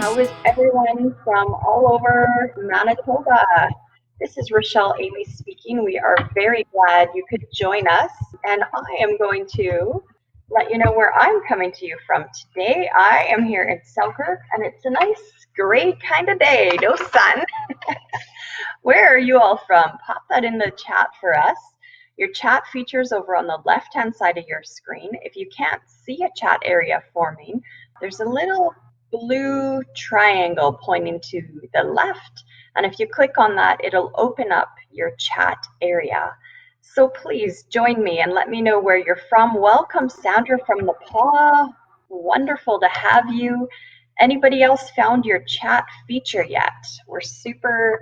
How is everyone from all over Manitoba? This is Rochelle Amy speaking. We are very glad you could join us, and I am going to let you know where I'm coming to you from today. I am here in Selkirk, and it's a nice gray kind of day, no sun. Where are you all from? Pop that in the chat for us. Your chat features over on the left-hand side of your screen. If you can't see a chat area forming, there's a little blue triangle pointing to the left, and if you click on that, it'll open up your chat area. So please join me and let me know where you're from. Welcome, Sandra from Nepal. Wonderful to have you. Anybody else found your chat feature yet? We're super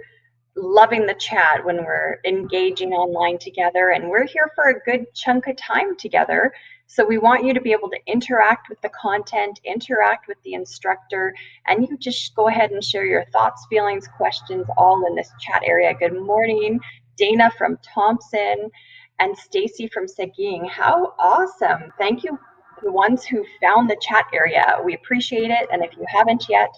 loving the chat when we're engaging online together, and we're here for a good chunk of time together. So we want you to be able to interact with the content, interact with the instructor, and you just go ahead and share your thoughts, feelings, questions, all in this chat area. Good morning, Dana from Thompson and Stacy from Seguin. How awesome. Thank you to the ones who found the chat area. We appreciate it, and if you haven't yet,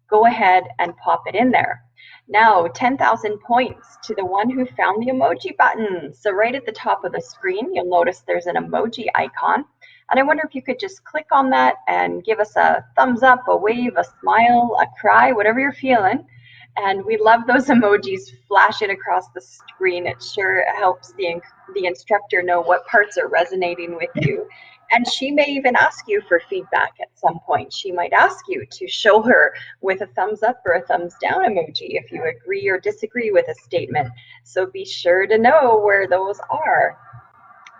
go ahead and pop it in there. Now, 10,000 points to the one who found the emoji button. So right at the top of the screen, you'll notice there's an emoji icon. And I wonder if you could just click on that and give us a thumbs up, a wave, a smile, a cry, whatever you're feeling. And we love those emojis flashing across the screen. It sure helps the instructor know what parts are resonating with you. And she may even ask you for feedback at some point. She might ask you to show her with a thumbs up or a thumbs down emoji if you agree or disagree with a statement. So be sure to know where those are.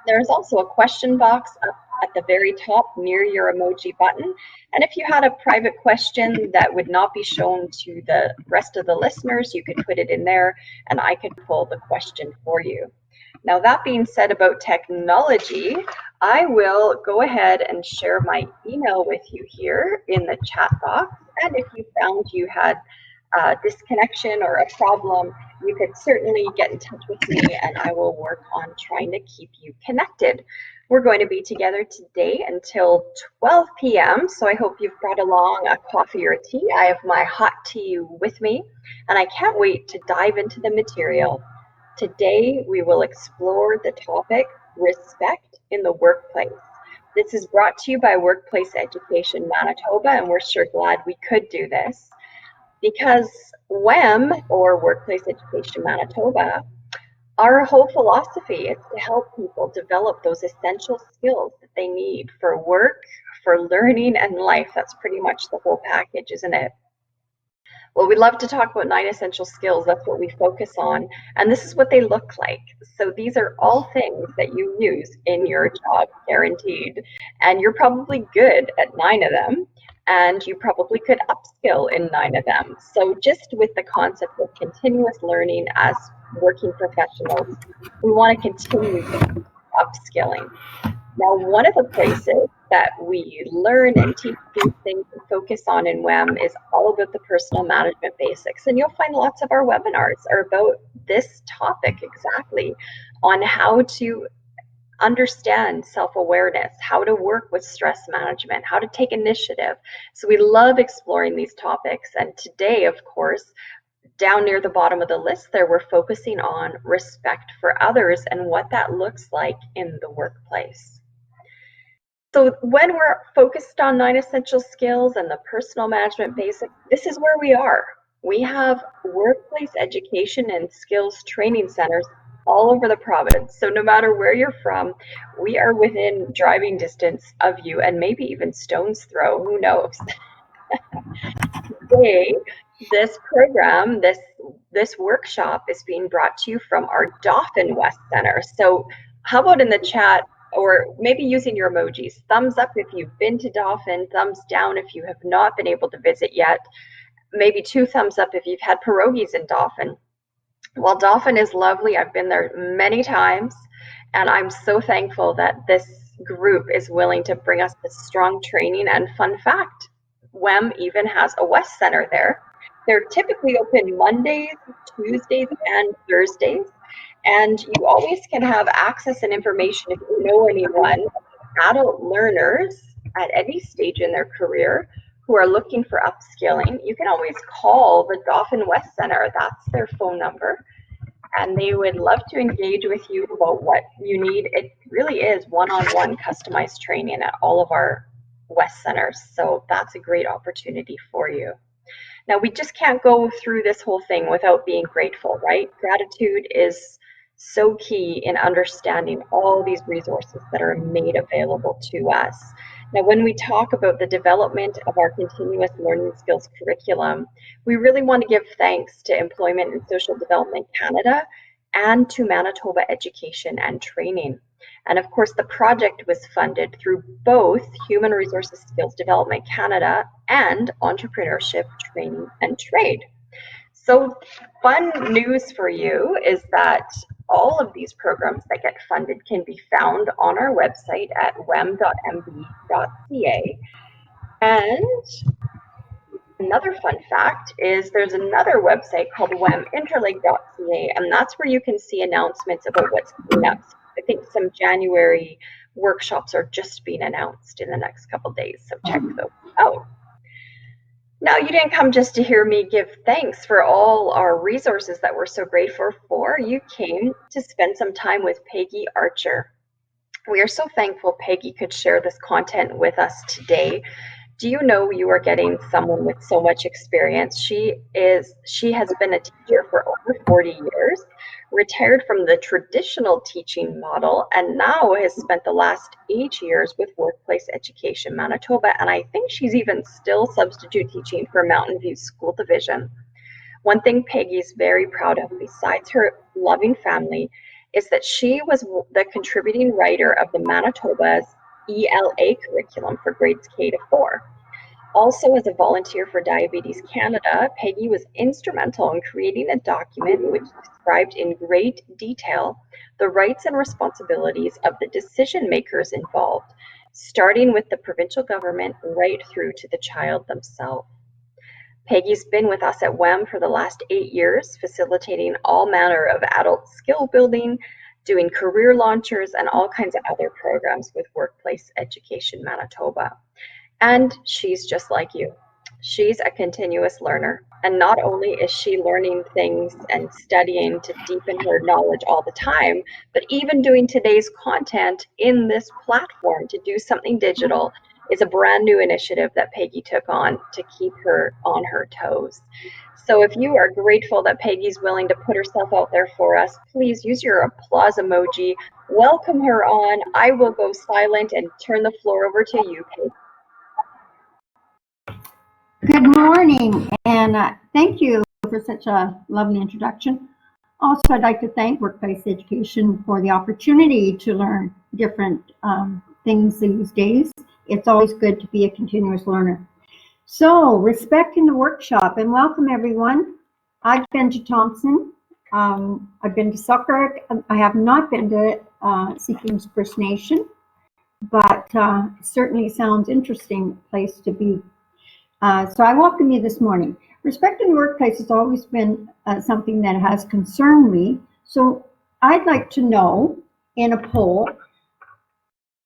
There's also a question box up at the very top near your emoji button. And if you had a private question that would not be shown to the rest of the listeners, you could put it in there and I could pull the question for you. Now, that being said about technology, I will go ahead and share my email with you here in the chat box. And if you found you had a disconnection or a problem, you could certainly get in touch with me and I will work on trying to keep you connected. We're going to be together today until 12 p.m. So I hope you've brought along a coffee or a tea. I have my hot tea with me and I can't wait to dive into the material. Today, we will explore the topic, respect in the workplace. This is brought to you by Workplace Education Manitoba, and we're sure glad we could do this because WEM, or Workplace Education Manitoba, our whole philosophy is to help people develop those essential skills that they need for work, for learning, and life. That's pretty much the whole package, isn't it? Well, we love to talk about 9 essential skills. That's what we focus on. And this is what they look like. So these are all things that you use in your job, guaranteed. And you're probably good at 9 of them. And you probably could upskill in 9 of them. So just with the concept of continuous learning as working professionals, we want to continue upskilling. Now, one of the places that we learn and teach these things and focus on in WEM is all about the personal management basics. And you'll find lots of our webinars are about this topic exactly, on how to understand self-awareness, how to work with stress management, how to take initiative. So we love exploring these topics. And today, of course, down near the bottom of the list there, we're focusing on respect for others and what that looks like in the workplace. So when we're focused on 9 essential skills and the personal management basics, this is where we are. We have workplace education and skills training centers all over the province. So no matter where you're from, we are within driving distance of you and maybe even stone's throw, who knows? Today, this program, this workshop is being brought to you from our Dauphin West Center. So how about in the chat, or maybe using your emojis, thumbs up if you've been to Dauphin, thumbs down if you have not been able to visit yet, maybe 2 thumbs up if you've had pierogies in Dauphin. Well, Dauphin is lovely. I've been there many times, and I'm so thankful that this group is willing to bring us this strong training. And fun fact, WEM even has a West Center there. They're typically open Mondays, Tuesdays, and Thursdays. And you always can have access and information if you know anyone, adult learners at any stage in their career who are looking for upskilling, you can always call the Dauphin West Center. That's their phone number. And they would love to engage with you about what you need. It really is one-on-one customized training at all of our West Centers. So that's a great opportunity for you. Now, we just can't go through this whole thing without being grateful, right? Gratitude is so key in understanding all these resources that are made available to us. Now, when we talk about the development of our continuous learning skills curriculum, we really want to give thanks to Employment and Social Development Canada and to Manitoba Education and Training. And of course, the project was funded through both Human Resources Skills Development Canada and Entrepreneurship Training and Trade. So fun news for you is that all of these programs that get funded can be found on our website at wem.mb.ca. And another fun fact is there's another website called weminterleg.ca, and that's where you can see announcements about what's coming up. I think some January workshops are just being announced in the next couple days, so check those out. Now, you didn't come just to hear me give thanks for all our resources that we're so grateful for. You came to spend some time with Peggy Archer. We are so thankful Peggy could share this content with us today. Do you know you are getting someone with so much experience? She has been a teacher for over 40 years, retired from the traditional teaching model, and now has spent the last 8 years with Workplace Education Manitoba, and I think she's even still substitute teaching for Mountain View School Division. One thing Peggy's very proud of, besides her loving family, is that she was the contributing writer of the Manitoba's ELA curriculum for grades K to 4. Also, as a volunteer for Diabetes Canada, Peggy was instrumental in creating a document which described in great detail the rights and responsibilities of the decision makers involved, starting with the provincial government right through to the child themselves. Peggy's been with us at WEM for the last 8 years, facilitating all manner of adult skill building, doing career launchers, and all kinds of other programs with Workplace Education Manitoba. And she's just like you. She's a continuous learner. And not only is she learning things and studying to deepen her knowledge all the time, but even doing today's content in this platform to do something digital is a brand new initiative that Peggy took on to keep her on her toes. So if you are grateful that Peggy's willing to put herself out there for us, please use your applause emoji. Welcome her on. I will go silent and turn the floor over to you, Peggy. Good morning, and thank you for such a lovely introduction. Also, I'd like to thank Workplace Education for the opportunity to learn different things these days. It's always good to be a continuous learner. So, respecting the workshop, and welcome everyone. I've been to Thompson. I've been to Selkirk. I have not been to Seekings First Nation, but it certainly sounds interesting place to be. So I welcome you this morning. Respecting the workplace has always been something that has concerned me. So I'd like to know, in a poll,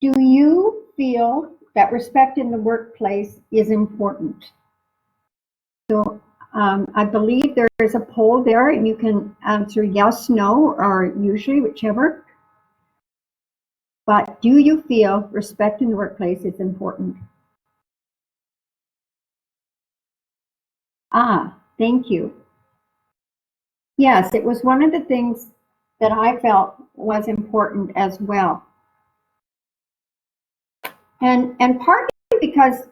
do you feel that respect in the workplace is important? So I believe there is a poll there, and you can answer yes, no, or usually, whichever. But do you feel respect in the workplace is important? Ah, thank you. Yes, it was one of the things that I felt was important as well. And partly because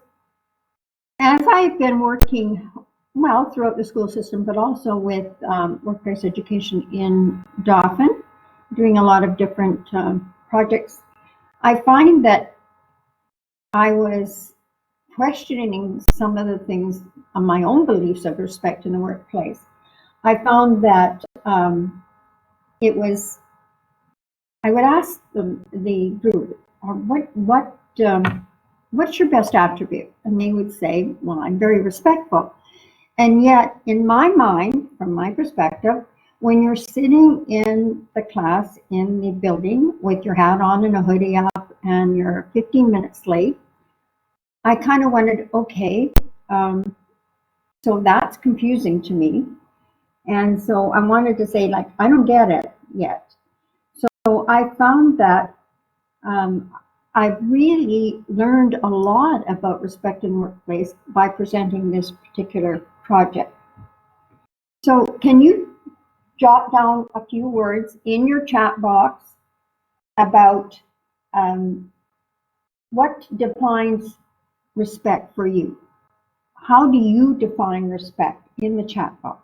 as I've been working, well, throughout the school system, but also with workplace education in Dauphin, doing a lot of different projects, I find that I was questioning some of the things on my own beliefs of respect in the workplace. I found that it was, I would ask the group, what's your best attribute? And they would say, well, I'm very respectful. And yet, in my mind, from my perspective, when you're sitting in the class in the building with your hat on and a hoodie up and you're 15 minutes late, I kind of wondered, okay, So that's confusing to me. And so I wanted to say, like, I don't get it yet. So I found that I've really learned a lot about respect in the workplace by presenting this particular project. So can you jot down a few words in your chat box about what defines respect for you? How do you define respect in the chat box?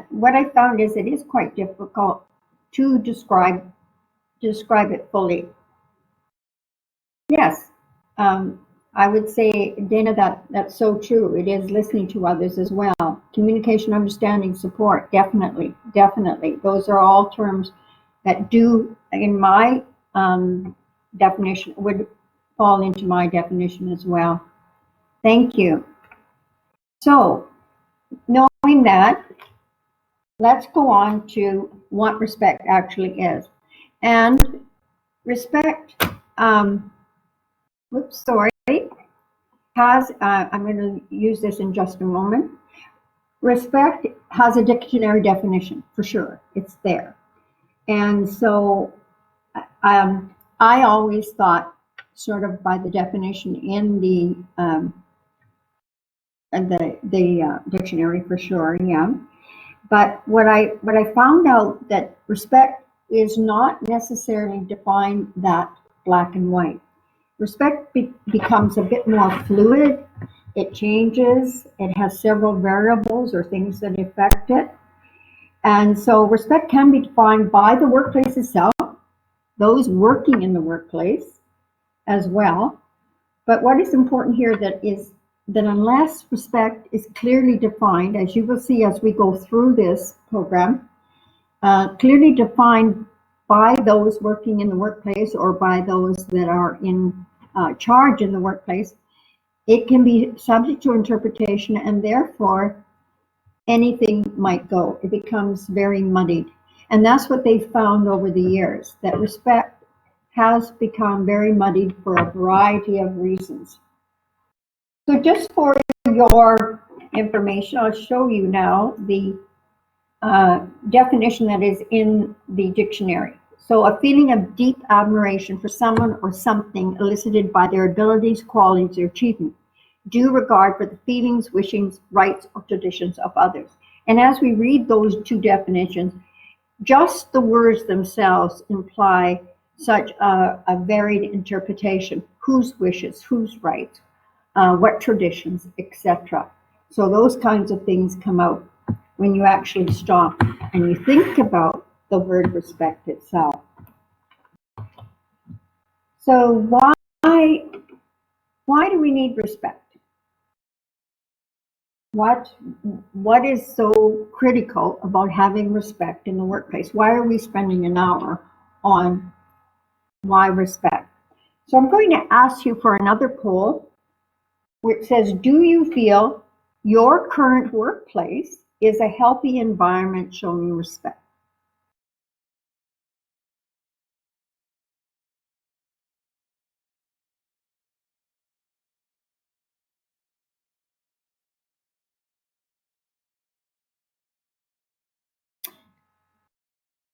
What I found is it is quite difficult to describe it fully. Yes, I would say, Dana, that's so true. It is listening to others as well. Communication, understanding, support, definitely. Those are all terms that do, in my definition, would fall into my definition as well. Thank you. So, knowing that, let's go on to what respect actually is. And respect, has, I'm going to use this in just a moment. Respect has a dictionary definition, for sure. It's there. And so I always thought, sort of by the definition in the dictionary, for sure, yeah. But what I found out that respect is not necessarily defined that black and white. Respect becomes a bit more fluid. It changes. It has several variables or things that affect it. And so respect can be defined by the workplace itself, those working in the workplace as well. But what is important here that unless respect is clearly defined, as you will see as we go through this program, clearly defined by those working in the workplace or by those that are in charge in the workplace, it can be subject to interpretation, and therefore anything might go. It becomes very muddied. And that's what they've found over the years, that respect has become very muddied for a variety of reasons. So just for your information, I'll show you now the definition that is in the dictionary. So a feeling of deep admiration for someone or something elicited by their abilities, qualities, or achievement. Due regard for the feelings, wishings, rights, or traditions of others. And as we read those two definitions, just the words themselves imply such a varied interpretation. Whose wishes, whose rights, what traditions, etc. So those kinds of things come out when you actually stop and you think about the word respect itself. So why do we need respect? What is so critical about having respect in the workplace? Why are we spending an hour on why respect? So I'm going to ask you for another poll which says, do you feel your current workplace is a healthy environment showing respect?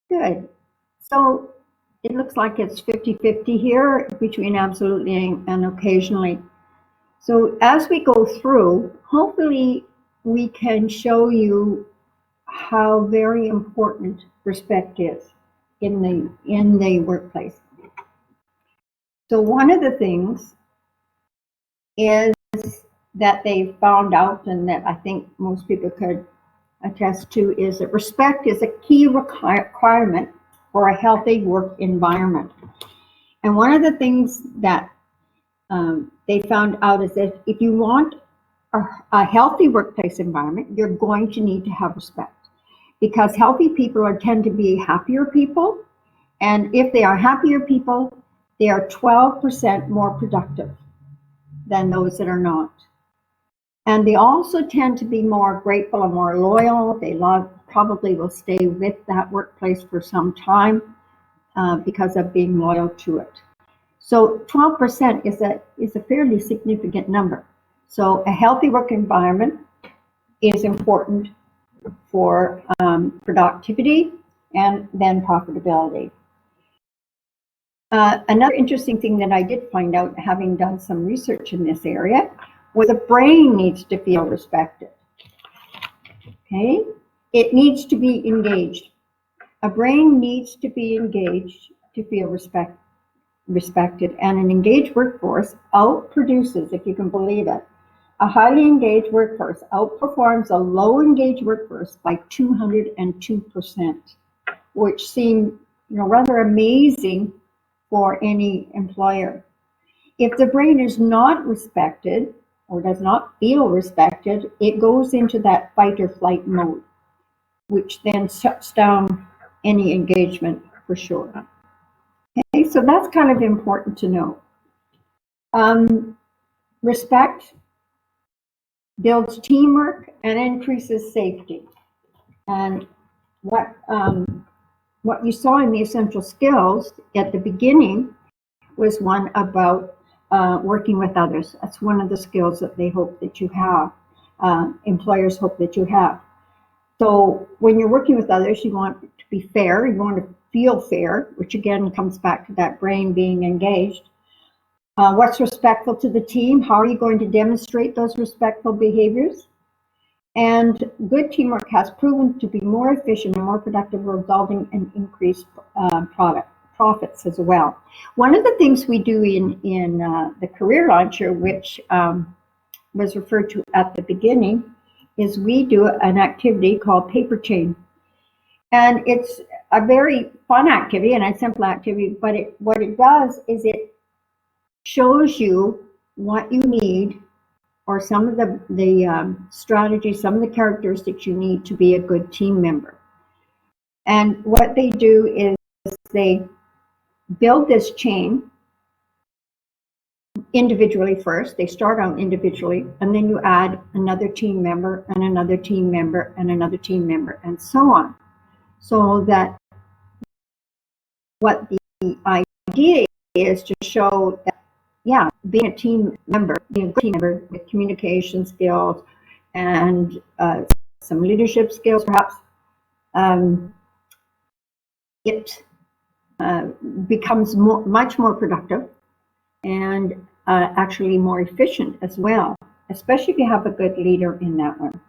Good. So it looks like it's 50-50 here between absolutely and occasionally. So as we go through, hopefully we can show you how very important respect is in the workplace. So one of the things is that they found out, and that I think most people could attest to, is that respect is a key requirement for a healthy work environment. And one of the things that they found out is that if you want a healthy workplace environment, you're going to need to have respect, because healthy people tend to be happier people. And if they are happier people, they are 12% more productive than those that are not. And they also tend to be more grateful and more loyal. They probably will stay with that workplace for some time because of being loyal to it. So 12% is a fairly significant number. So a healthy work environment is important for productivity and then profitability. Another interesting thing that I did find out, having done some research in this area, was the brain needs to feel respected. Okay? It needs to be engaged. A brain needs to be engaged to feel respected, and an engaged workforce outproduces, if you can believe it, a highly engaged workforce outperforms a low engaged workforce by 202%, which seemed rather amazing for any employer. If the brain is not respected or does not feel respected, it goes into that fight or flight mode, which then shuts down any engagement for sure. Okay, so that's kind of important to know. Respect builds teamwork and increases safety. And what you saw in the essential skills at the beginning was one about working with others. That's one of the skills that they hope that you have, employers hope that you have. So when you're working with others, you want it to be fair, you want to feel fair, which again comes back to that brain being engaged. What's respectful to the team? How are you going to demonstrate those respectful behaviors? And good teamwork has proven to be more efficient and more productive, resulting in increased profits as well. One of the things we do in the Career Launcher, which was referred to at the beginning, is we do an activity called Paper Chain. And it's a very fun activity and a simple activity, but what it does is it shows you what you need, or some of the strategies, some of the characteristics you need to be a good team member. And what they do is they build this chain individually first. They start out individually, and then you add another team member and another team member and another team member and so on. So that what the idea is to show that, yeah, being a team member, being a good team member with communication skills and some leadership skills, perhaps, it becomes much more productive and actually more efficient as well, especially if you have a good leader in that one.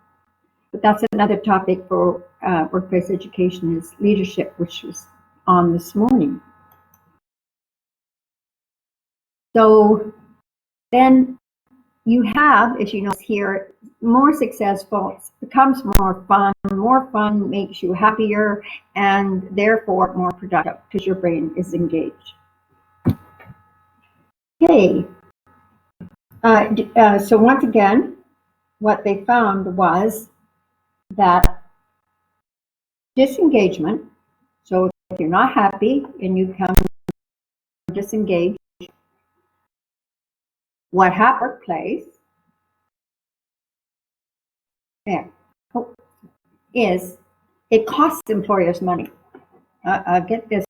But that's another topic for workplace education, is leadership, which was on this morning. So then you have, as you know here, more successful, becomes more fun makes you happier, and therefore more productive because your brain is engaged. Okay, so once again, what they found was that disengagement, so if you're not happy and you become disengaged, what happens in the workplace is it costs employers money. I'll get this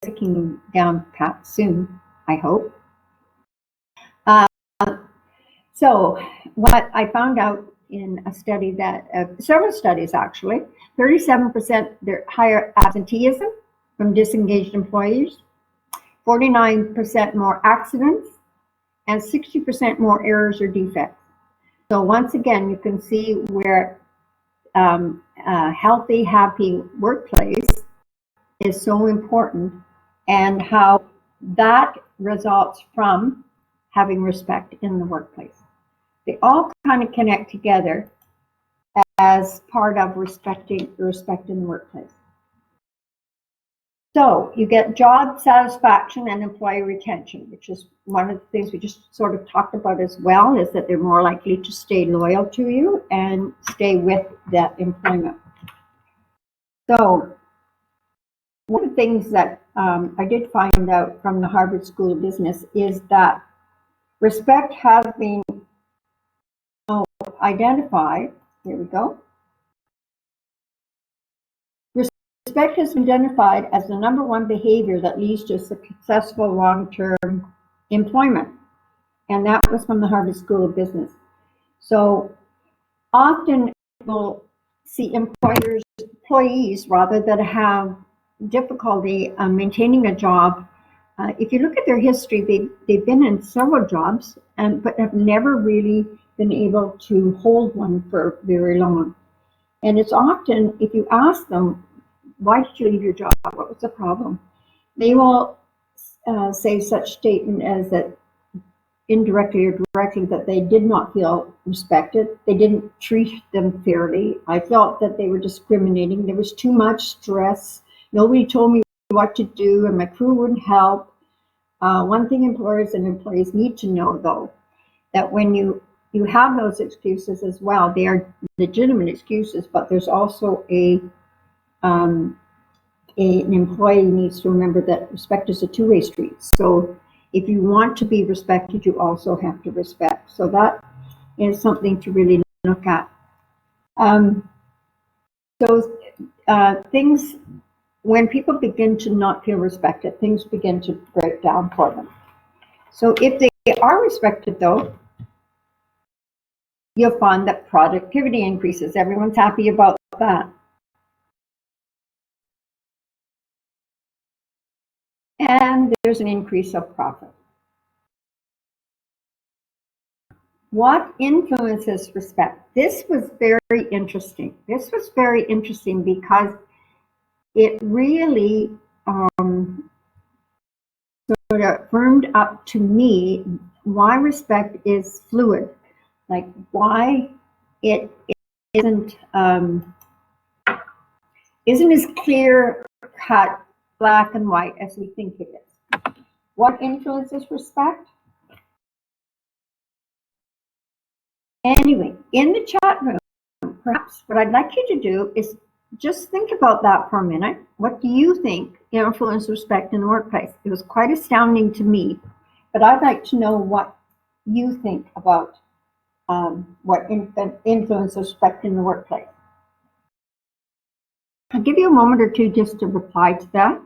breaking down pat soon, I hope. So what I found out in a study that, several studies actually, 37% higher absenteeism from disengaged employees, 49% more accidents, and 60% more errors or defects. So once again, you can see where a healthy, happy workplace is so important, and how that results from having respect in the workplace. They all kind of connect together as part of respect in the workplace. So you get job satisfaction and employee retention, which is one of the things we just sort of talked about as well, is that they're more likely to stay loyal to you and stay with that employment. So one of the things that I did find out from the Harvard School of Business is that respect has been identified. Here we go. Respect has been identified as the #1 behavior that leads to successful long-term employment. And that was from the Harvard School of Business. So often we'll see employees rather that have difficulty maintaining a job. If you look at their history, they've been in several jobs, but have never really been able to hold one for very long. And it's often, if you ask them, why did you leave your job? What was the problem? They will say such statement as that indirectly or directly that they did not feel respected. They didn't treat them fairly. I felt that they were discriminating. There was too much stress. Nobody told me what to do, and my crew wouldn't help. One thing employers and employees need to know, though, that when you have those excuses as well, they are legitimate excuses, but there's also an employee needs to remember that respect is a two-way street. So if you want to be respected, you also have to respect. So that is something to really look at. Things, when people begin to not feel respected, things begin to break down for them. So if they are respected, though, you'll find that productivity increases. Everyone's happy about that. And there's an increase of profit. What influences respect? This was very interesting. This was very interesting because it really sort of firmed up to me why respect is fluid, like why it isn't as clear cut, black and white as we think it is. What influences respect? Anyway, in the chat room, perhaps what I'd like you to do is just think about that for a minute. What do you think influences respect in the workplace? It was quite astounding to me, but I'd like to know what you think about what influences respect in the workplace. I'll give you a moment or two just to reply to that.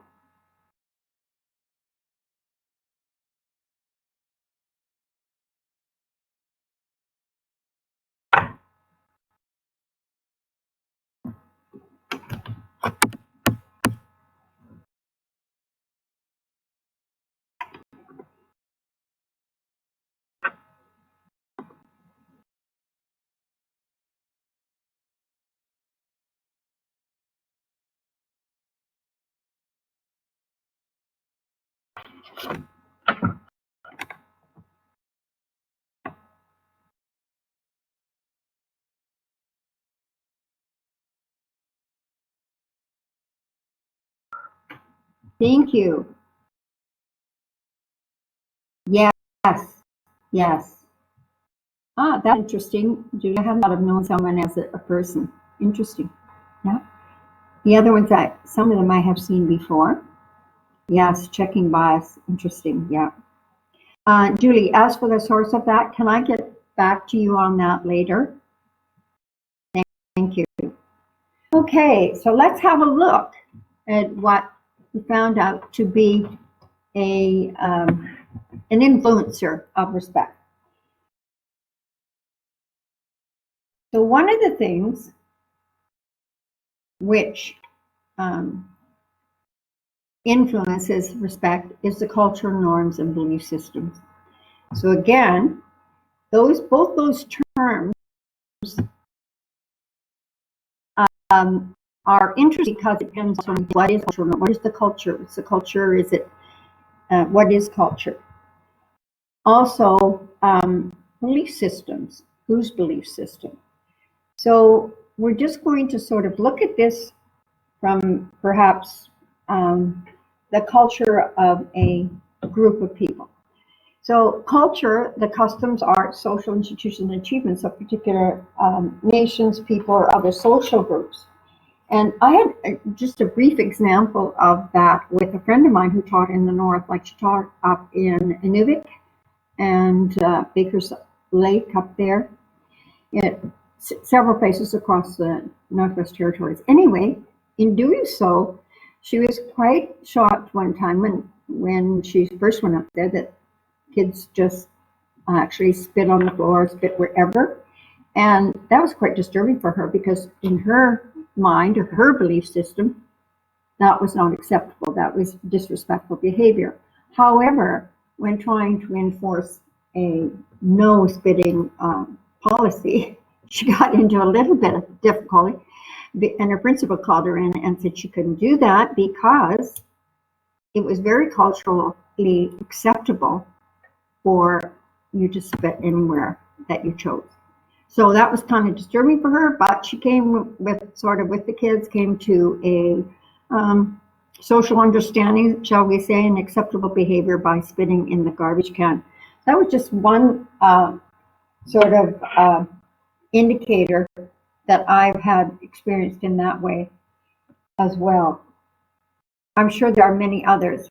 Thank you. Yes, yes. Ah, that's interesting. I have not have known someone as a person. Interesting. Yeah. The other ones some of them I have seen before. Yes, checking bias. Interesting. Yeah. Julie, as for the source of that, can I get back to you on that later? Thank you. Okay, so let's have a look at what we found out to be an influencer of respect. So one of the things which influences respect is the cultural norms and belief systems. So again, both those terms are interesting because it depends on what is culture, what is the culture. It's the culture. Is it what is culture? Also, belief systems. Whose belief system? So we're just going to sort of look at this from perhaps the culture of a group of people. So culture, the customs, art, social institutions, and achievements of particular nations, people, or other social groups. And I had just a brief example of that with a friend of mine who taught in the north, like she taught up in Inuvik and Baker's Lake up there, several places across the Northwest Territories. Anyway, in doing so, she was quite shocked one time when she first went up there that kids just actually spit on the floor, spit wherever. And that was quite disturbing for her because in her mind or her belief system, that was not acceptable. That was disrespectful behavior. However, when trying to enforce a no spitting policy, she got into a little bit of difficulty. And her principal called her in and said she couldn't do that because it was very culturally acceptable for you to spit anywhere that you chose. So that was kind of disturbing for her, but she came with the kids, came to a social understanding, shall we say, and acceptable behavior by spitting in the garbage can. That was just one indicator that I've had experienced in that way as well. I'm sure there are many others.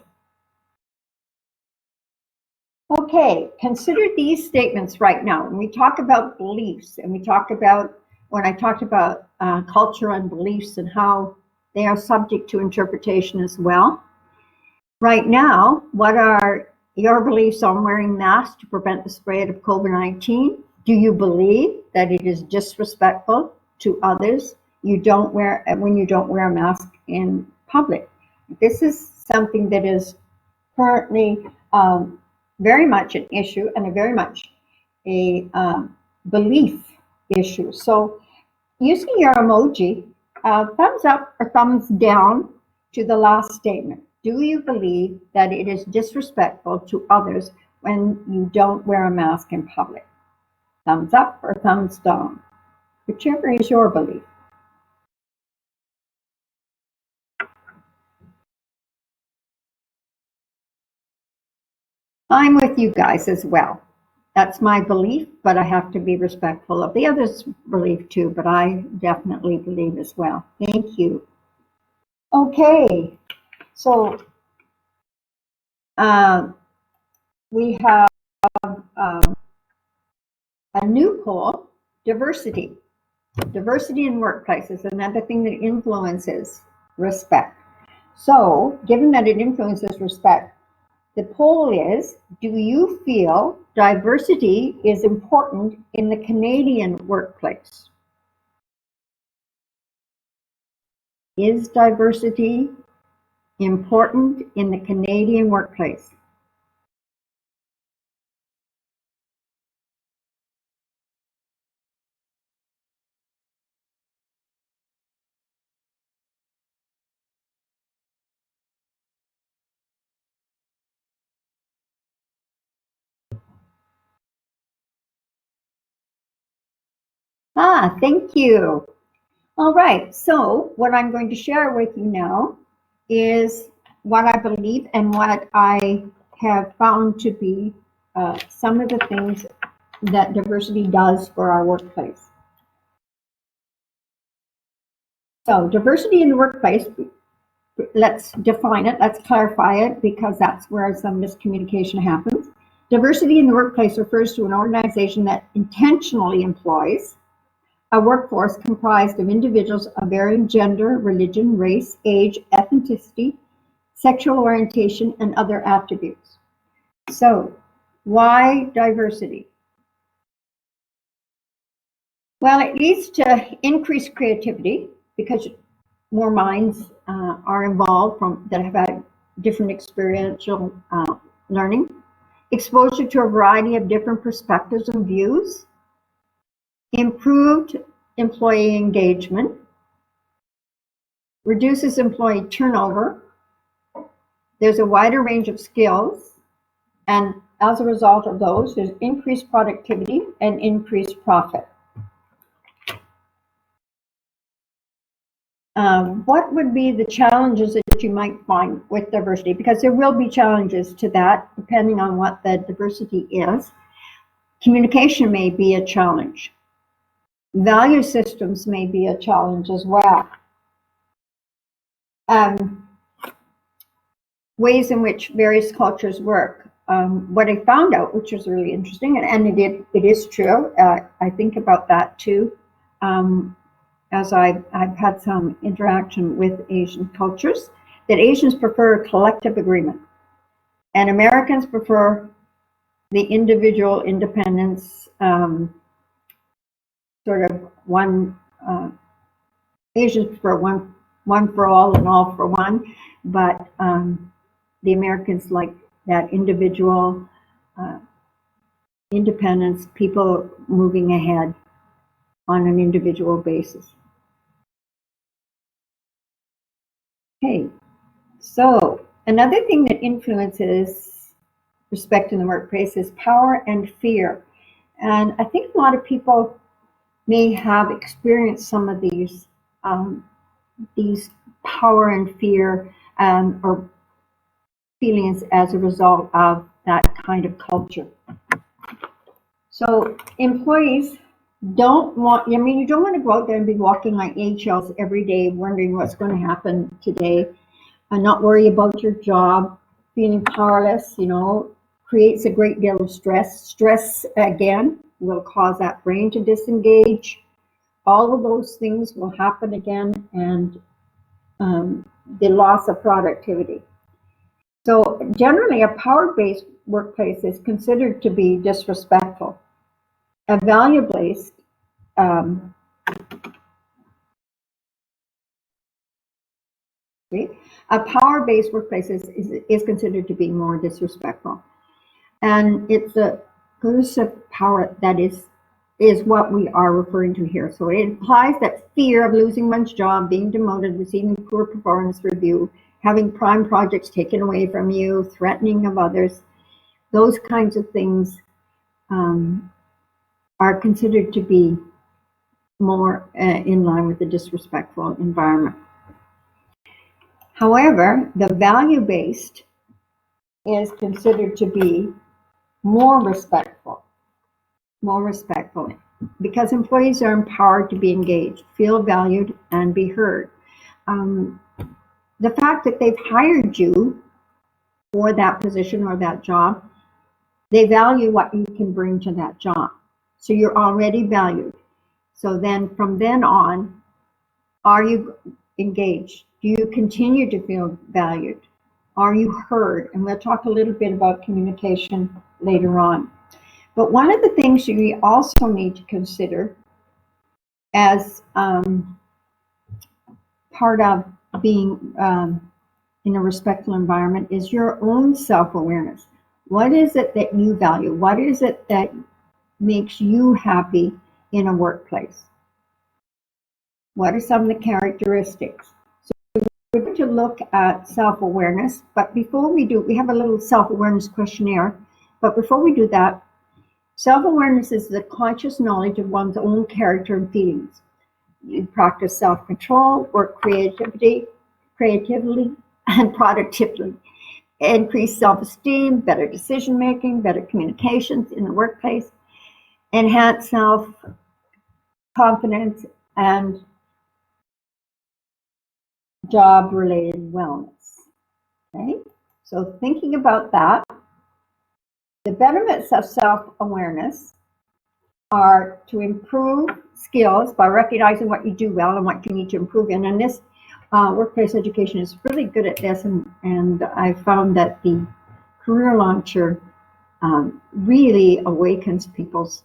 Okay, consider these statements right now. When we talk about beliefs, and we talk about, when I talked about culture and beliefs and how they are subject to interpretation as well. Right now, what are your beliefs on wearing masks to prevent the spread of COVID-19? Do you believe that it is disrespectful to others when you don't wear a mask in public? This is something that is currently very much an issue and very much a belief issue. So using your emoji, thumbs up or thumbs down to the last statement. Do you believe that it is disrespectful to others when you don't wear a mask in public? Thumbs up or thumbs down, whichever is your belief. I'm with you guys as well. That's my belief, but I have to be respectful of the others' belief too, but I definitely believe as well. Thank you. Okay, so we have a new poll, diversity. Diversity in workplaces, another thing that influences respect. So, given that it influences respect, the poll is, do you feel diversity is important in the Canadian workplace? Is diversity important in the Canadian workplace? Thank you. All right, so what I'm going to share with you now is what I believe and what I have found to be some of the things that diversity does for our workplace. So diversity in the workplace, let's define it, let's clarify it, because that's where some miscommunication happens. Diversity in the workplace refers to an organization that intentionally employs a workforce comprised of individuals of varying gender, religion, race, age, ethnicity, sexual orientation, and other attributes. So, why diversity? Well, it leads to increased creativity because more minds are involved that have had different experiential learning, exposure to a variety of different perspectives and views, improved employee engagement, reduces employee turnover, there's a wider range of skills, and as a result of those, there's increased productivity and increased profit. What would be the challenges that you might find with diversity? Because there will be challenges to that depending on what the diversity is. Communication may be a challenge. Value systems may be a challenge as well. Ways in which various cultures work. What I found out, which was really interesting, and it is true, I think about that too, as I've had some interaction with Asian cultures, that Asians prefer collective agreement, and Americans prefer the individual independence, sort of one, Asians prefer one for all and all for one, but the Americans like that individual independence, people moving ahead on an individual basis. Okay, so another thing that influences respect in the workplace is power and fear. And I think a lot of people may have experienced some of these power and fear or feelings as a result of that kind of culture. So employees don't want, you don't want to go out there and be walking like eggshells every day, wondering what's going to happen today, and not worry about your job, feeling powerless, creates a great deal of stress. Stress, again, will cause that brain to disengage. All of those things will happen again, and the loss of productivity. So generally, a power-based workplace is considered to be disrespectful. A value-based a power-based workplace is considered to be more disrespectful, and it's a coercive power that is what we are referring to here. So it implies that fear of losing one's job, being demoted, receiving poor performance review, having prime projects taken away from you, threatening of others, those kinds of things are considered to be more in line with the disrespectful environment. However, the value-based is considered to be more respectful, because employees are empowered to be engaged, feel valued, and be heard. The fact that they've hired you for that position or that job, they value what you can bring to that job. So you're already valued. So then from then on, are you engaged? Do you continue to feel valued? Are you heard? And we'll talk a little bit about communication later on. But one of the things you also need to consider as part of being in a respectful environment is your own self-awareness. What is it that you value? What is it that makes you happy in a workplace? What are some of the characteristics? So we're going to look at self-awareness, but before we do, we have a little self-awareness questionnaire. But before we do that, self-awareness is the conscious knowledge of one's own character and feelings. You practice self-control, work creatively, and productively. Increase self-esteem, better decision-making, better communications in the workplace, enhance self-confidence, and job-related wellness. Okay, so thinking about that, the benefits of self-awareness are to improve skills by recognizing what you do well and what you need to improve in. And this workplace education is really good at this, and I found that the career launcher really awakens people's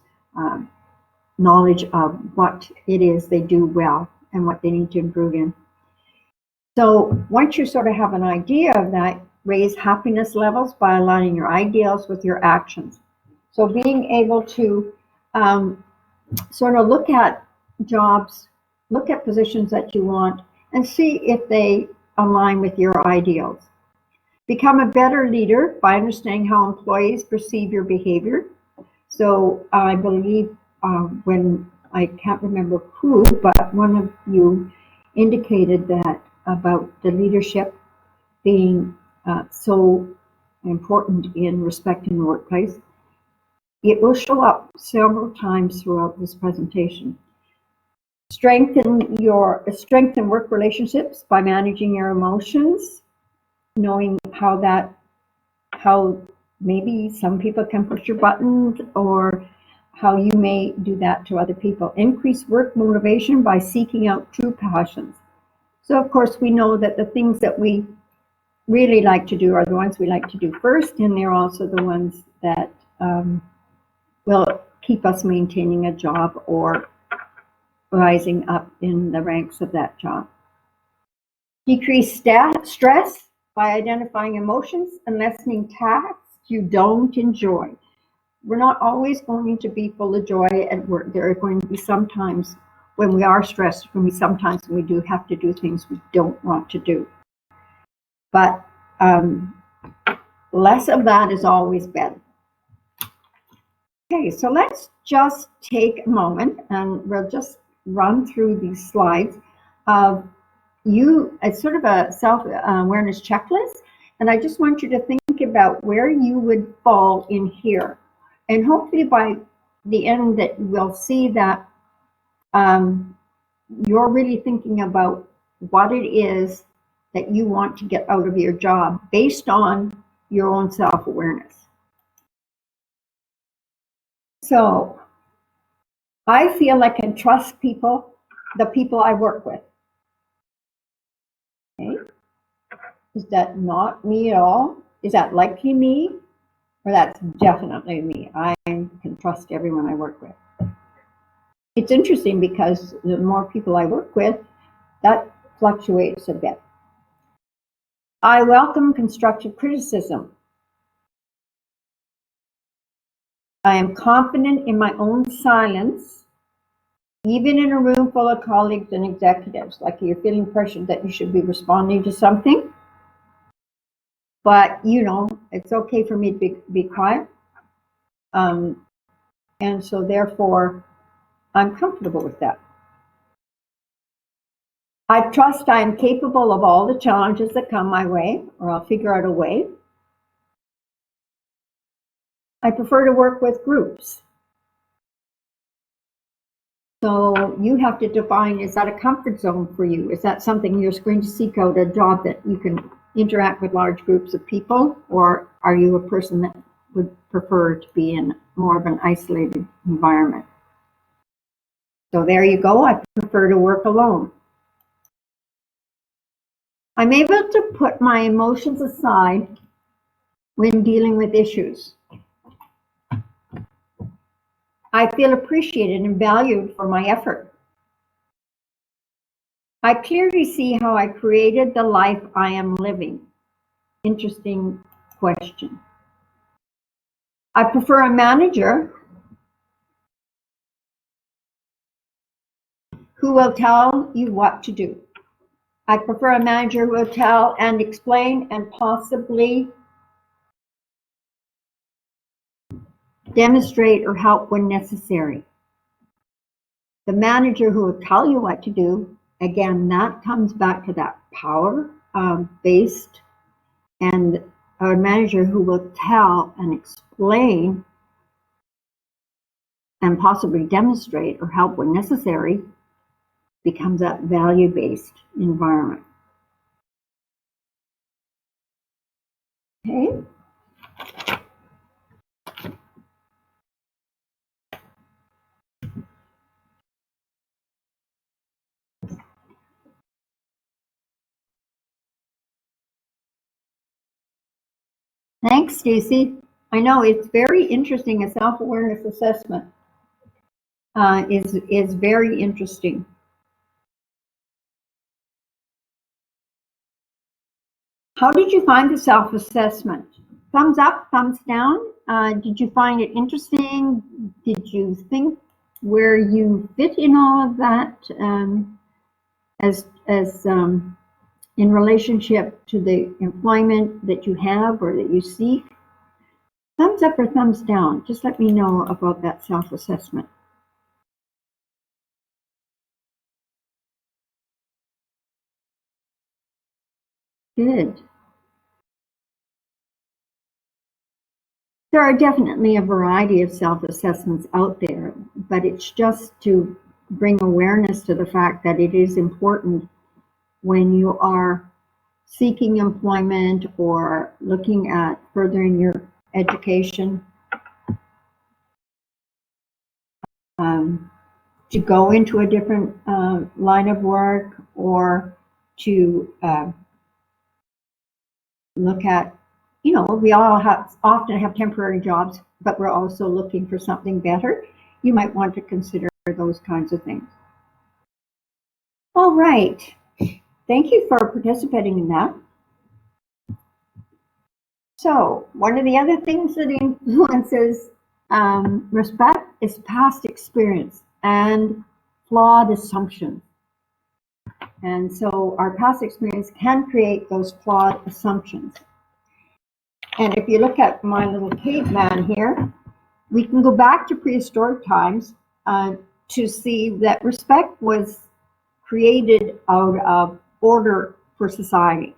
knowledge of what it is they do well and what they need to improve in. So once you sort of have an idea of that, raise happiness levels by aligning your ideals with your actions. So being able to sort of look at jobs, look at positions that you want, and see if they align with your ideals. Become a better leader by understanding how employees perceive your behavior. So I believe when, I can't remember who, but one of you indicated that about the leadership being so important in respect in the workplace. It will show up several times throughout this presentation. Strengthen work relationships by managing your emotions, knowing how maybe some people can push your buttons, or how you may do that to other people. Increase work motivation by seeking out true passions. So of course we know that the things that we really like to do are the ones we like to do first, and they're also the ones that will keep us maintaining a job or rising up in the ranks of that job. Decrease stress by identifying emotions and lessening tasks you don't enjoy. We're not always going to be full of joy at work. There are going to be some times when we are stressed, sometimes when we do have to do things we don't want to do. But less of that is always better. Okay, so let's just take a moment and we'll just run through these slides of it's sort of a self-awareness checklist, and I just want you to think about where you would fall in here. And hopefully by the end that we'll see that you're really thinking about what it is that you want to get out of your job based on your own self-awareness. So I feel I can trust the people I work with. Okay. Is that not me at all? Is that likely me? Or that's definitely me. I can trust everyone I work with. It's interesting because the more people I work with, that fluctuates a bit. I welcome constructive criticism. I am confident in my own silence, even in a room full of colleagues and executives. Like you're feeling pressured that you should be responding to something, but it's okay for me to be quiet. And so therefore, I'm comfortable with that. I trust I am capable of all the challenges that come my way, or I'll figure out a way. I prefer to work with groups. So you have to define, is that a comfort zone for you? Is that something you're going to seek out a job that you can interact with large groups of people? Or are you a person that would prefer to be in more of an isolated environment? So there you go, I prefer to work alone. I'm able to put my emotions aside when dealing with issues. I feel appreciated and valued for my effort. I clearly see how I created the life I am living. Interesting question. I prefer a manager who will tell you what to do. I prefer a manager who will tell and explain and possibly demonstrate or help when necessary. The manager who will tell you what to do, again, that comes back to that power-based, and a manager who will tell and explain and possibly demonstrate or help when necessary becomes that value-based environment. Okay. Thanks, Stacy. I know it's very interesting. A self-awareness assessment is very interesting. How did you find the self-assessment? Thumbs up, thumbs down? Did you find it interesting? Did you think where you fit in all of that as in relationship to the employment that you have or that you seek? Thumbs up or thumbs down? Just let me know about that self-assessment. Good. There are definitely a variety of self-assessments out there, but it's just to bring awareness to the fact that it is important when you are seeking employment or looking at furthering your education, to go into a different line of work, or to look at, we all often have temporary jobs, but we're also looking for something better. You might want to consider those kinds of things. All right. Thank you for participating in that. So one of the other things that influences respect is past experience and flawed assumptions. And so our past experience can create those flawed assumptions. And if you look at my little caveman here, we can go back to prehistoric times to see that respect was created out of order for society.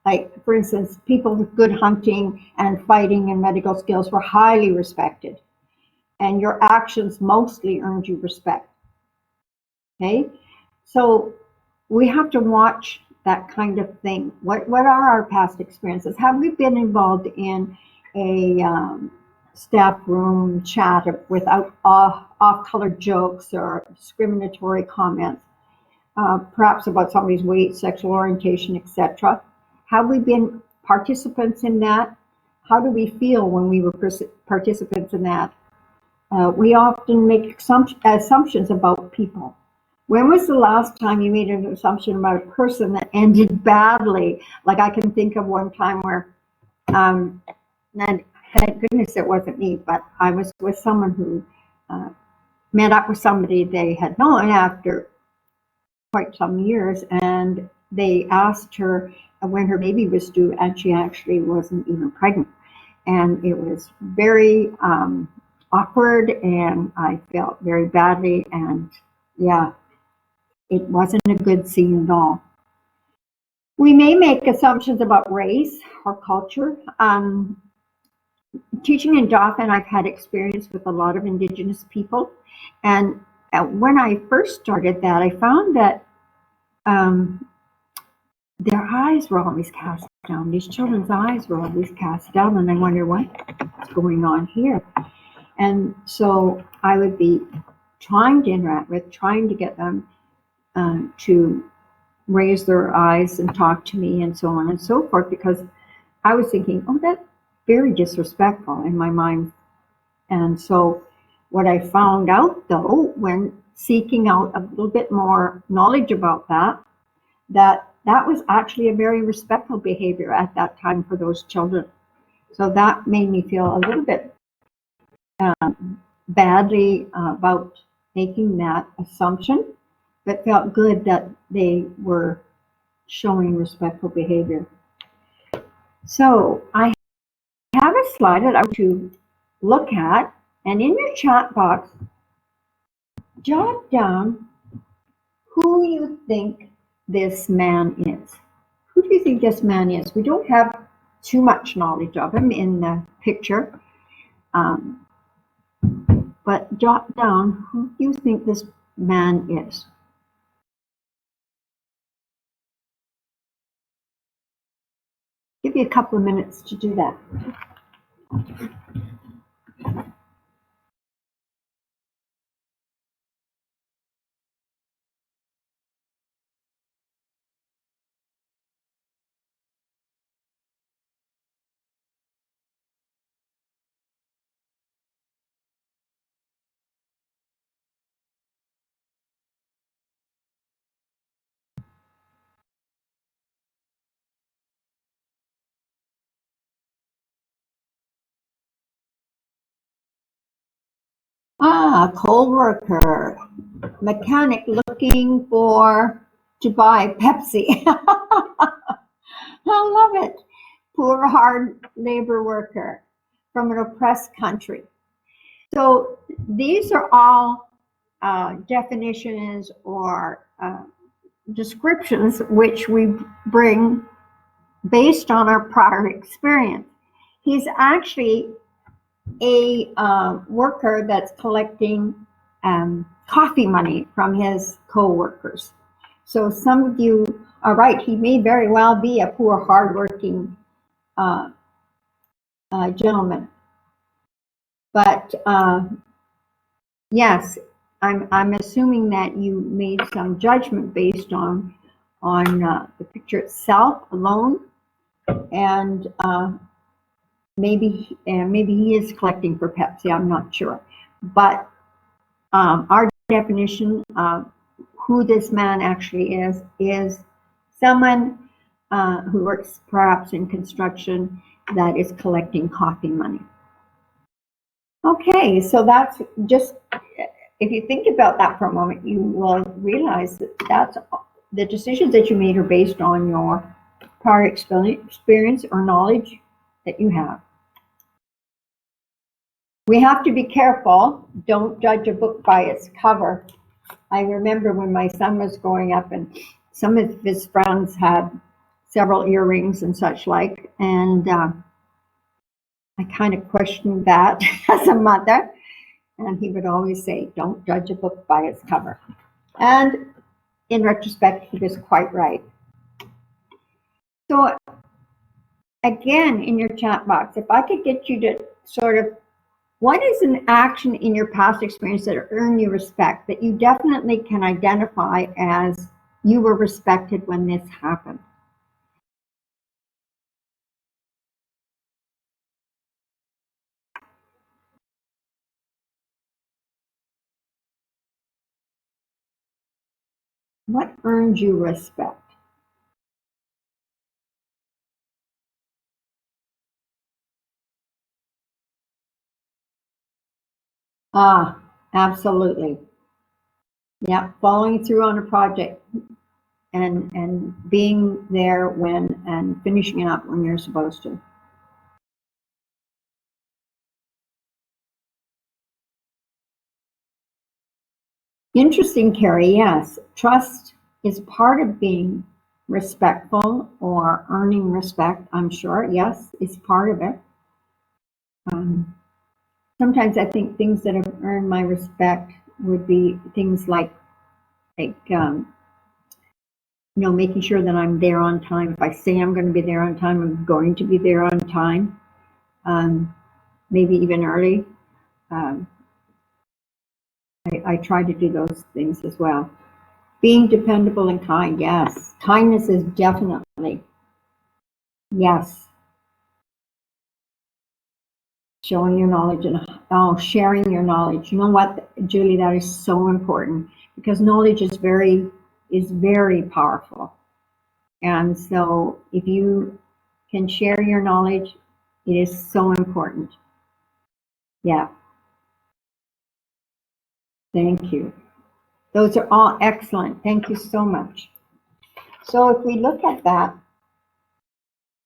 Like, for instance, people with good hunting and fighting and medical skills were highly respected, and your actions mostly earned you respect. Okay, so we have to watch that kind of thing. What are our past experiences? Have we been involved in a staff room chat without off-color jokes or discriminatory comments, perhaps about somebody's weight, sexual orientation, etc.? Have we been participants in that? How do we feel when we were participants in that? We often make assumptions about people. When was the last time you made an assumption about a person that ended badly? Like, I can think of one time where, and thank goodness it wasn't me, but I was with someone who met up with somebody they had known after quite some years, and they asked her when her baby was due, and she actually wasn't even pregnant. And it was very awkward, and I felt very badly, and yeah, it wasn't a good scene at all. We may make assumptions about race or culture. Teaching in Dauphin, I've had experience with a lot of Indigenous people, and when I first started that, I found that their eyes were always cast down. These children's eyes were always cast down, and I wonder what's going on here. And so I would be trying to interact with, trying to get them to raise their eyes and talk to me and so on and so forth, because I was thinking, oh, that's very disrespectful in my mind. And so what I found out, though, when seeking out a little bit more knowledge about that was actually a very respectful behavior at that time for those children. So that made me feel a little bit badly about making that assumption, but felt good that they were showing respectful behavior. So I have a slide that I want to look at, and in your chat box, jot down who you think this man is. Who do you think this man is? We don't have too much knowledge of him in the picture, but jot down who you think this man is. Give you a couple of minutes to do that. Coal worker, mechanic looking to buy Pepsi. I love it. Poor hard labor worker from an oppressed country. So these are all definitions or descriptions which we bring based on our prior experience. He's actually a worker that's collecting coffee money from his co-workers. So some of you are right, he may very well be a poor, hardworking gentleman. But yes, I'm assuming that you made some judgment based on the picture itself alone, and maybe he is collecting for Pepsi. I'm not sure, but our definition of who this man actually is someone who works perhaps in construction that is collecting coffee money. Okay, so that's just, if you think about that for a moment, you will realize that that's the decisions that you made are based on your prior experience or knowledge that you have. We have to be careful. Don't judge a book by its cover. I remember when my son was growing up and some of his friends had several earrings and such like, and I kind of questioned that as a mother. And he would always say, don't judge a book by its cover. And in retrospect, he was quite right. So again, in your chat box, if I could get you to sort of, what is an action in your past experience that earned you respect, that you definitely can identify as you were respected when this happened? What earned you respect? Ah, absolutely. Yeah, following through on a project and being there when and finishing it up when you're supposed to. Interesting, Carrie. Yes, trust is part of being respectful or earning respect. I'm sure. Yes, it's part of it. Sometimes I think things that have earned my respect would be things like making sure that I'm there on time. If I say I'm going to be there on time, I'm going to be there on time. Maybe even early. I try to do those things as well. Being dependable and kind, yes. Kindness is definitely, yes. Showing your knowledge and sharing your knowledge. You know what, Julie, that is so important because knowledge is very powerful. And so if you can share your knowledge, it is so important. Yeah. Thank you. Those are all excellent. Thank you so much. So if we look at that,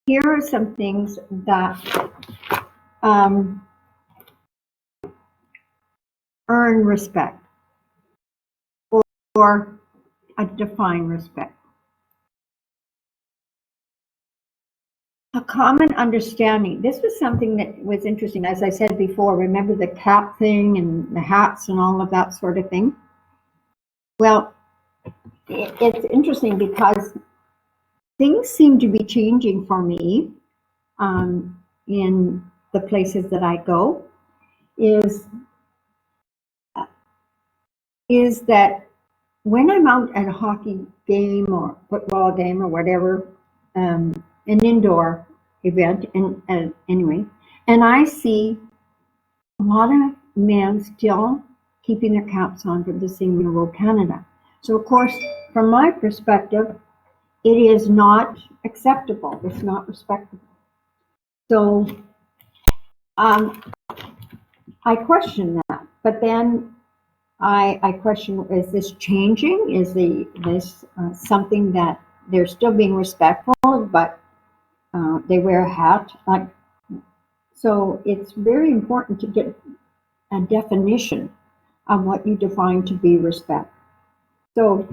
here are some things that earn respect or define respect. A common understanding. This was something that was interesting. As I said before, remember the cap thing and the hats and all of that sort of thing? Well, it's interesting because things seem to be changing for me in the places that I go. Is that when I'm out at a hockey game or football game or whatever, an indoor event, and anyway, and I see a lot of men still keeping their caps on for the Senior Row Canada. So of course, from my perspective, it is not acceptable. It's not respectable. So I question that, but then I question: is this changing? Is this something that they're still being respectful, but they wear a hat? So it's very important to get a definition of what you define to be respect. So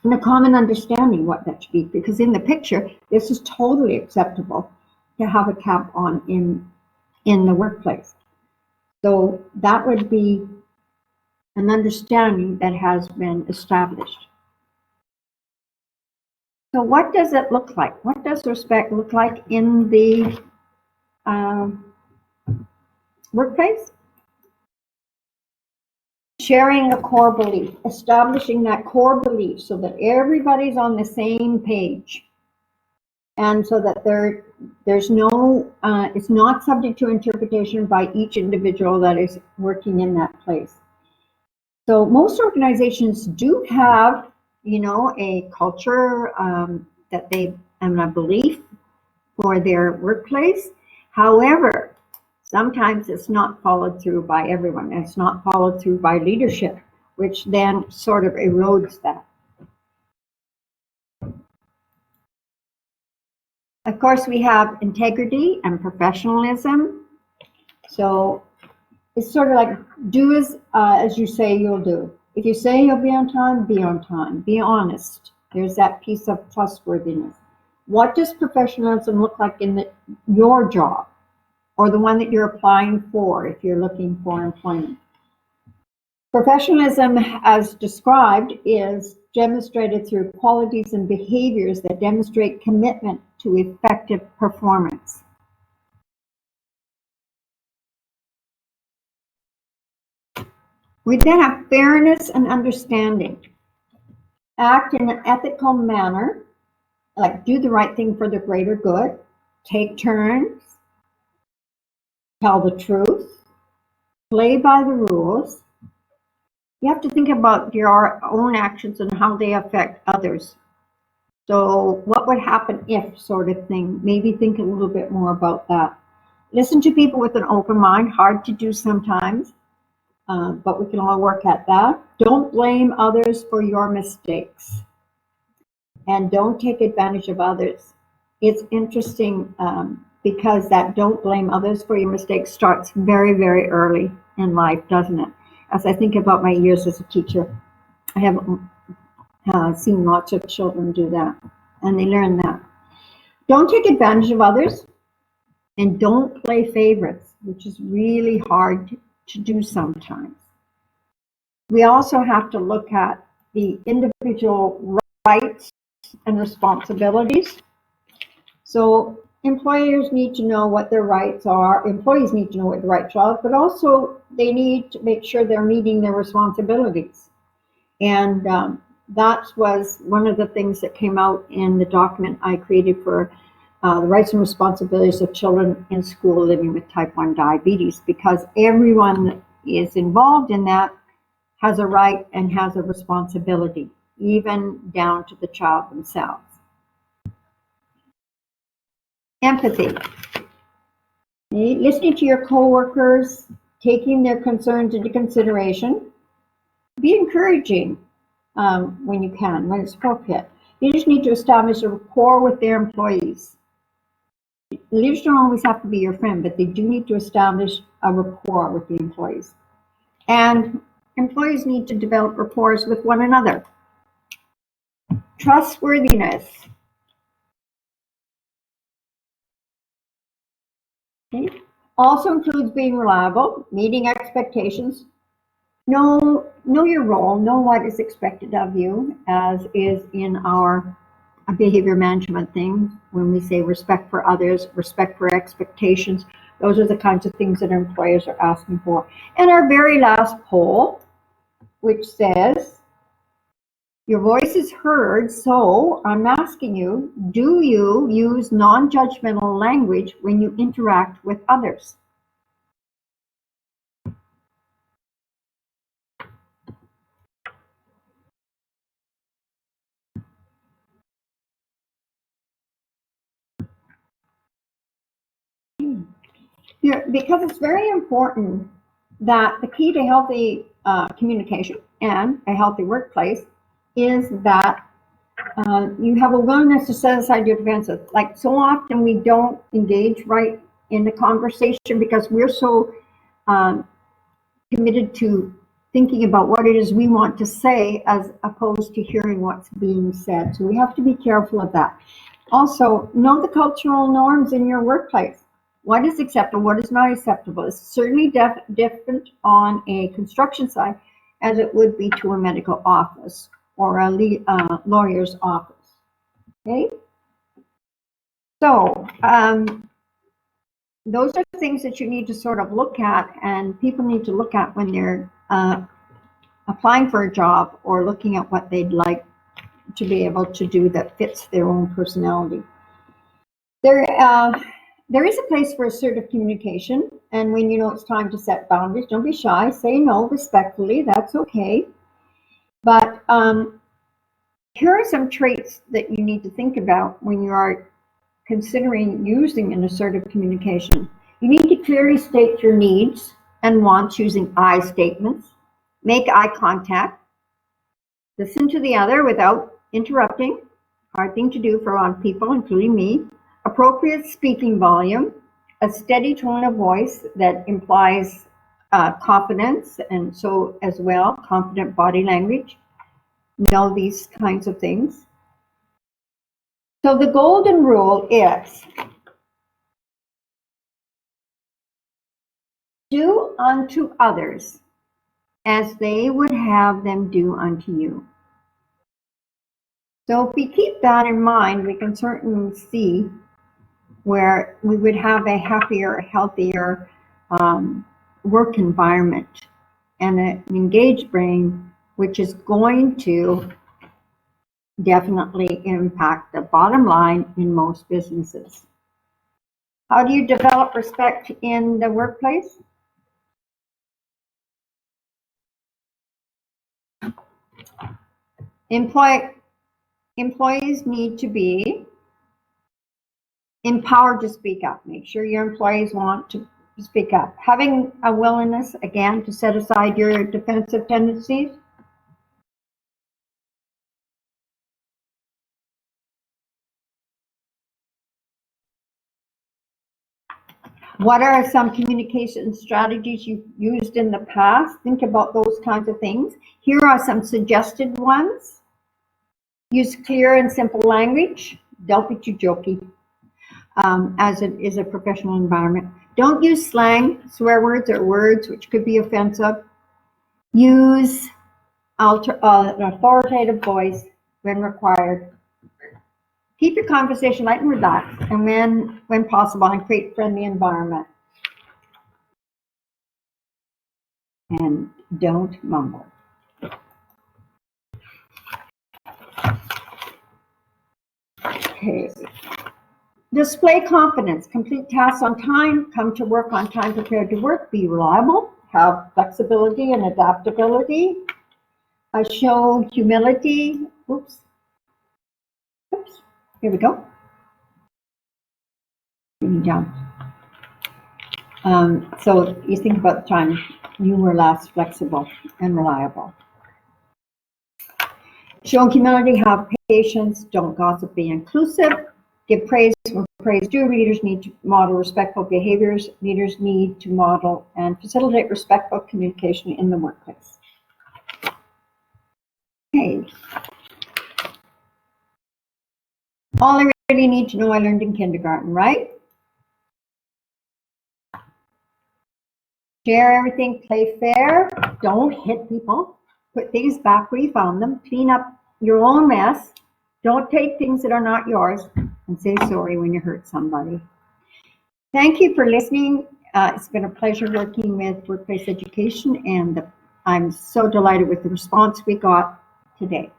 and a common understanding what that should be. Because in the picture, this is totally acceptable to have a cap on in the workplace. So that would be an understanding that has been established. So what does it look like? What does respect look like in the workplace? Sharing a core belief, establishing that core belief so that everybody's on the same page. And so that there's no, it's not subject to interpretation by each individual that is working in that place. So most organizations do have, a culture that they, and a belief for their workplace. However, sometimes it's not followed through by everyone. It's not followed through by leadership, which then sort of erodes that. Of course, we have integrity and professionalism. So it's sort of like do as you say you'll do. If you say you'll be on time, be on time. Be honest. There's that piece of trustworthiness. What does professionalism look like in your job or the one that you're applying for if you're looking for employment? Professionalism, as described, is demonstrated through qualities and behaviors that demonstrate commitment to effective performance. We then have fairness and understanding. Act in an ethical manner, like do the right thing for the greater good, take turns, tell the truth, play by the rules. You have to think about your own actions and how they affect others. So what would happen if sort of thing? Maybe think a little bit more about that. Listen to people with an open mind, hard to do sometimes, but we can all work at that. Don't blame others for your mistakes. And don't take advantage of others. It's interesting because that don't blame others for your mistakes starts very, very early in life, doesn't it? As I think about my years as a teacher, I have seen lots of children do that, and they learn that. Don't take advantage of others, and don't play favorites, which is really hard to do sometimes. We also have to look at the individual rights and responsibilities. So employers need to know what their rights are, employees need to know what the rights are, but also they need to make sure they're meeting their responsibilities. And that was one of the things that came out in the document I created for the rights and responsibilities of children in school living with type 1 diabetes, because everyone that is involved in that has a right and has a responsibility, even down to the child themselves. Empathy. Okay. Listening to your coworkers, taking their concerns into consideration. Be encouraging when you can, when it's appropriate. Leaders need to establish a rapport with their employees. Leaders don't always have to be your friend, but they do need to establish a rapport with the employees. And employees need to develop rapport with one another. Trustworthiness. Okay. Also includes being reliable, meeting expectations. Know your role, know what is expected of you, as is in our behavior management thing. When we say respect for others, respect for expectations, those are the kinds of things that employers are asking for. And our very last poll, which says, your voice is heard, so I'm asking you, do you use non-judgmental language when you interact with others? Because it's very important that the key to healthy communication and a healthy workplace is that you have a willingness to set aside your defenses. Like so often we don't engage right in the conversation because we're so committed to thinking about what it is we want to say as opposed to hearing what's being said. So we have to be careful of that. Also, know the cultural norms in your workplace. What is acceptable, what is not acceptable? It's certainly different on a construction site as it would be to a medical office or a lawyer's office. Okay? So, those are things that you need to sort of look at, and people need to look at when they're applying for a job or looking at what they'd like to be able to do that fits their own personality. There is a place for assertive communication, and when you know it's time to set boundaries, don't be shy. Say no respectfully. That's okay. But here are some traits that you need to think about when you are considering using an assertive communication. You need to clearly state your needs and wants using I statements. Make eye contact. Listen to the other without interrupting. Hard thing to do for a lot of people, including me. Appropriate speaking volume. A steady tone of voice that implies confidence, and so as well, confident body language. Know these kinds of things. So the golden rule is do unto others as they would have them do unto you. So if we keep that in mind, we can certainly see where we would have a happier, healthier work environment and an engaged brain, which is going to definitely impact the bottom line in most businesses. How do you develop respect in the workplace? Employees need to be empowered to speak up. Make sure your employees want to speak up. Having a willingness, again, to set aside your defensive tendencies. What are some communication strategies you've used in the past? Think about those kinds of things. Here are some suggested ones. Use clear and simple language. Don't be too jokey, as it is a professional environment. Don't use slang, swear words, or words which could be offensive. Use an authoritative voice when required. Keep your conversation light and relaxed, and when possible, and create a friendly environment. And don't mumble. Okay. Display confidence. Complete tasks on time. Come to work on time, prepared to work. Be reliable. Have flexibility and adaptability. Show humility. Oops. Here we go. Down. So you think about the time you were last flexible and reliable. Show humility, have patience, don't gossip, be inclusive, give praise when praise due. Leaders need to model respectful behaviors. Leaders need to model and facilitate respectful communication in the workplace. Okay. All I really need to know I learned in kindergarten, right? Share everything, play fair, don't hit people, put things back where you found them, clean up your own mess, don't take things that are not yours, and say sorry when you hurt somebody. Thank you for listening. It's been a pleasure working with Workplace Education, and I'm so delighted with the response we got today.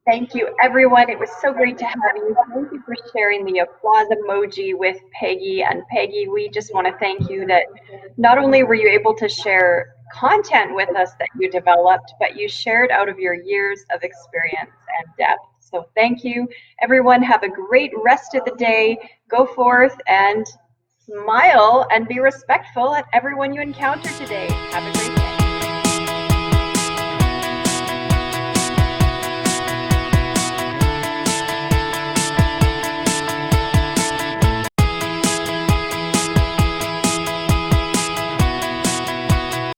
Thank you, everyone. It was so great to have you. Thank you for sharing the applause emoji with Peggy. And Peggy, we just want to thank you that not only were you able to share content with us that you developed, but you shared out of your years of experience and depth. So thank you, everyone. Have a great rest of the day. Go forth and smile and be respectful at everyone you encounter today. Have a great day.